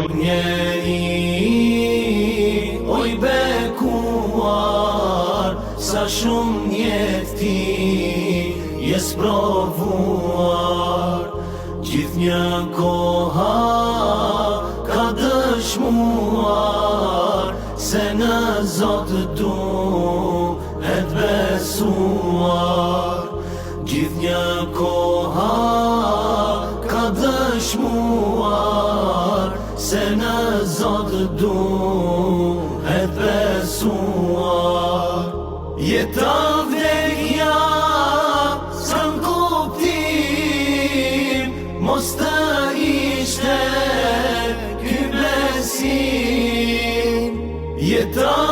Oj njeri, oj bekuar, sa shumë njetë ti jes provuar. Gjithë një koha ka dëshmuar se në Zotë duhet besuar. Gjithë një koha ka dëshmuar se në Zotë duhet besuar. Jeta vdekja s'kan kuptim, mos të ishte ky besim. Jeta